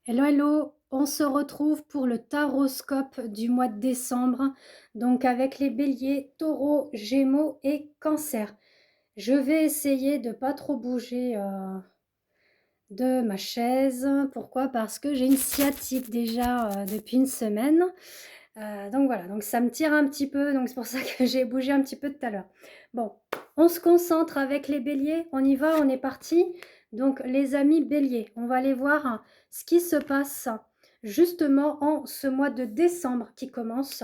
Hello, hello, on se retrouve pour le taroscope du mois de décembre, donc avec les béliers, taureaux, gémeaux et cancer. Je vais essayer de pas trop bouger de ma chaise. Pourquoi? Parce que j'ai une sciatique déjà depuis une semaine. Donc voilà, donc ça me tire un petit peu, donc c'est pour ça que j'ai bougé un petit peu tout à l'heure. Bon, on se concentre avec les béliers, on y va, on est parti. Donc les amis béliers, on va aller voir ce qui se passe justement en ce mois de décembre qui commence.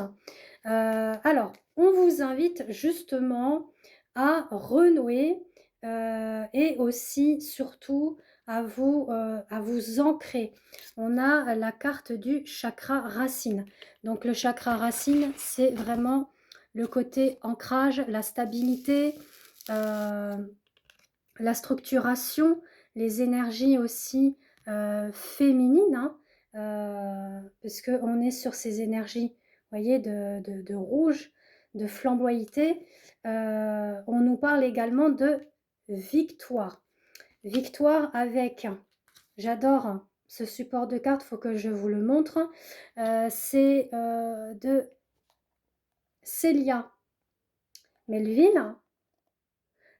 Alors, on vous invite justement à renouer et aussi surtout à vous ancrer. On a la carte du chakra racine. Donc le chakra racine, c'est vraiment le côté ancrage, la stabilité, euh, la structuration, les énergies aussi féminines, hein, parce qu'on est sur ces énergies, vous voyez, de rouge, de flamboyalité. On nous parle également de victoire. Victoire avec, j'adore ce support de cartes, il faut que je vous le montre. C'est de Célia Melville.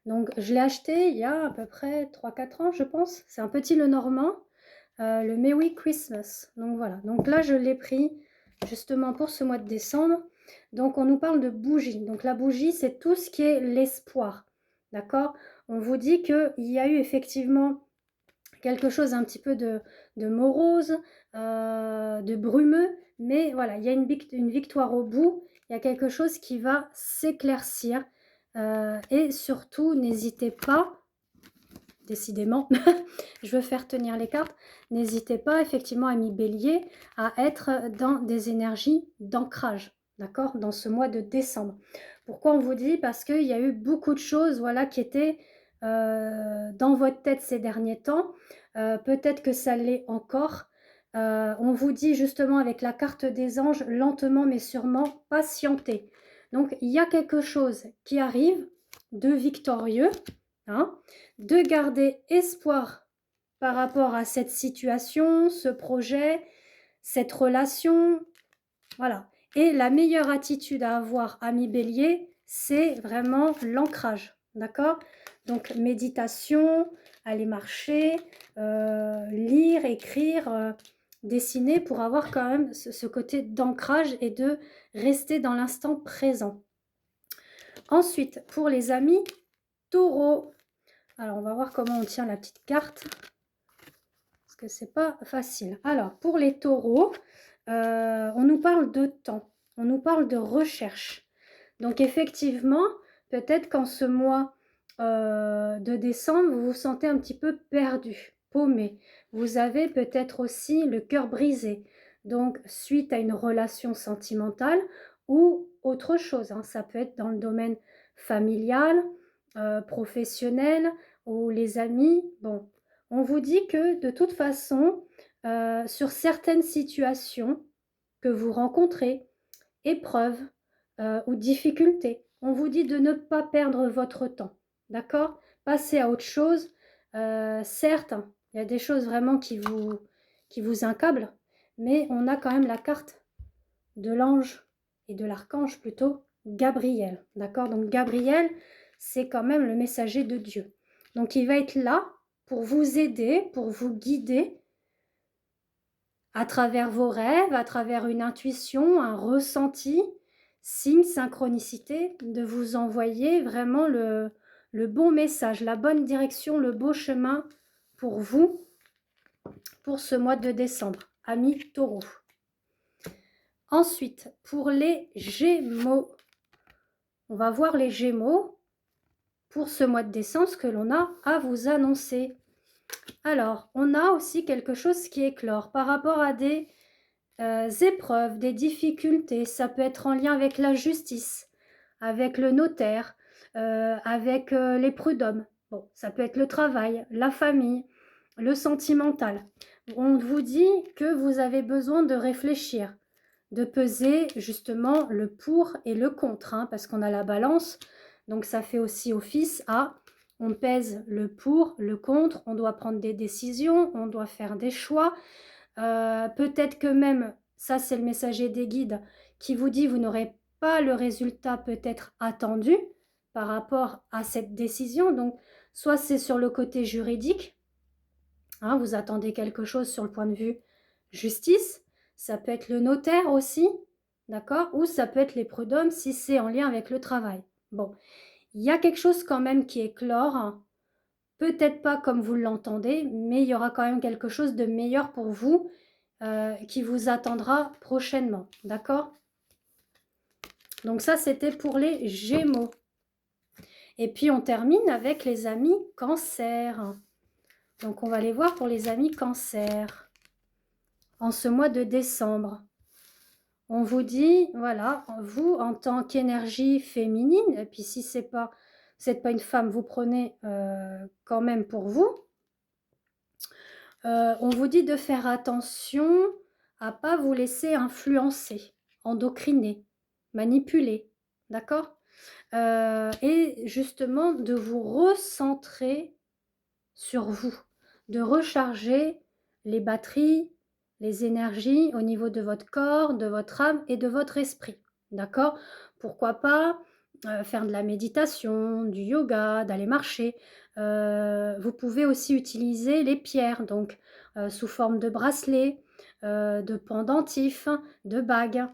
Donc je l'ai acheté il y a à peu près 3-4 ans, je pense. C'est un petit Lenormand, le Merry Christmas. Donc voilà, donc là je l'ai pris justement pour ce mois de décembre. Donc on nous parle de bougie. Donc la bougie, c'est tout ce qui est l'espoir. D'accord? On vous dit qu'il y a eu effectivement quelque chose un petit peu de morose, de brumeux, mais voilà, il y a une victoire au bout, il y a quelque chose qui va s'éclaircir. Et surtout, n'hésitez pas, décidément, je veux faire tenir les cartes, n'hésitez pas effectivement, amis bélier, à être dans des énergies d'ancrage, d'accord, dans ce mois de décembre. Pourquoi on vous dit? Parce qu'il y a eu beaucoup de choses, voilà, qui étaient dans votre tête ces derniers temps. Peut-être que ça l'est encore. On vous dit justement avec la carte des anges, lentement mais sûrement, patienter. Donc il y a quelque chose qui arrive de victorieux, hein, de garder espoir par rapport à cette situation, ce projet, cette relation. Voilà. Et la meilleure attitude à avoir, ami bélier, c'est vraiment l'ancrage. D'accord? Donc, méditation, aller marcher, lire, écrire, dessiner pour avoir quand même ce côté d'ancrage et de rester dans l'instant présent. Ensuite, pour les amis taureaux, alors on va voir comment on tient la petite carte parce que c'est pas facile. Alors, pour les taureaux, on nous parle de temps, on nous parle de recherche. Donc effectivement, peut-être qu'en ce mois de décembre, vous vous sentez un petit peu perdu, paumé. Vous avez peut-être aussi le cœur brisé. Donc suite à une relation sentimentale ou autre chose, hein. Ça peut être dans le domaine familial, professionnel ou les amis. Bon, on vous dit que de toute façon, sur certaines situations que vous rencontrez, épreuves ou difficultés, on vous dit de ne pas perdre votre temps. D'accord? Passez à autre chose. Certes, il y a des choses vraiment qui vous incablent, mais on a quand même la carte de l'ange et de l'archange plutôt, Gabriel. D'accord? Donc Gabriel, c'est quand même le messager de Dieu. Donc il va être là pour vous aider, pour vous guider à travers vos rêves, à travers une intuition, un ressenti, signe, synchronicité, de vous envoyer vraiment le bon message, la bonne direction, le beau chemin pour vous, pour ce mois de décembre, amis taureaux. Ensuite, pour les Gémeaux, on va voir les Gémeaux pour ce mois de décembre, ce que l'on a à vous annoncer. Alors, on a aussi quelque chose qui éclore par rapport à des épreuves, des difficultés. Ça peut être en lien avec la justice, avec le notaire, avec les prud'hommes. Bon, ça peut être le travail, la famille, le sentimental. On vous dit que vous avez besoin de réfléchir, de peser justement le pour et le contre, hein, parce qu'on a la balance. Donc ça fait aussi office à, on pèse le pour, le contre, on doit prendre des décisions, on doit faire des choix. Peut-être que même, ça c'est le messager des guides qui vous dit vous n'aurez pas le résultat peut-être attendu par rapport à cette décision. Donc, soit c'est sur le côté juridique, hein, vous attendez quelque chose sur le point de vue justice, ça peut être le notaire aussi, d'accord? Ou ça peut être les prud'hommes si c'est en lien avec le travail. Bon, il y a quelque chose quand même qui éclore, hein. Peut-être pas comme vous l'entendez, mais il y aura quand même quelque chose de meilleur pour vous qui vous attendra prochainement, d'accord? Donc ça, c'était pour les Gémeaux. Et puis on termine avec les amis Cancer. Donc on va les voir pour les amis Cancer en ce mois de décembre. On vous dit, voilà, vous en tant qu'énergie féminine, et puis si c'est pas une femme, vous prenez quand même pour vous. On vous dit de faire attention à pas vous laisser influencer, endocriner, manipuler, d'accord? Et justement de vous recentrer sur vous, de recharger les batteries, les énergies au niveau de votre corps, de votre âme et de votre esprit, d'accord? Pourquoi pas faire de la méditation, du yoga, d'aller marcher. Vous pouvez aussi utiliser les pierres, donc sous forme de bracelets, de pendentifs, de bagues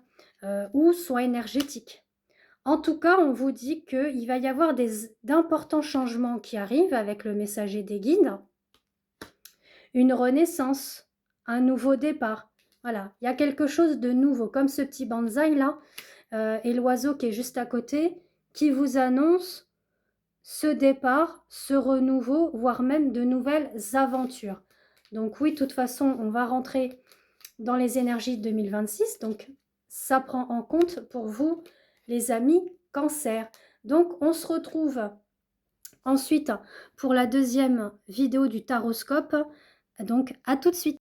ou soins énergétiques. En tout cas, on vous dit qu'il va y avoir d'importants changements qui arrivent avec le messager des guides. Une renaissance, un nouveau départ. Voilà, il y a quelque chose de nouveau, comme ce petit bonsaï là, et l'oiseau qui est juste à côté, qui vous annonce ce départ, ce renouveau, voire même de nouvelles aventures. Donc oui, de toute façon, on va rentrer dans les énergies 2026, donc ça prend en compte pour vous, les amis Cancer. Donc on se retrouve ensuite pour la deuxième vidéo du taroscope. Donc à tout de suite.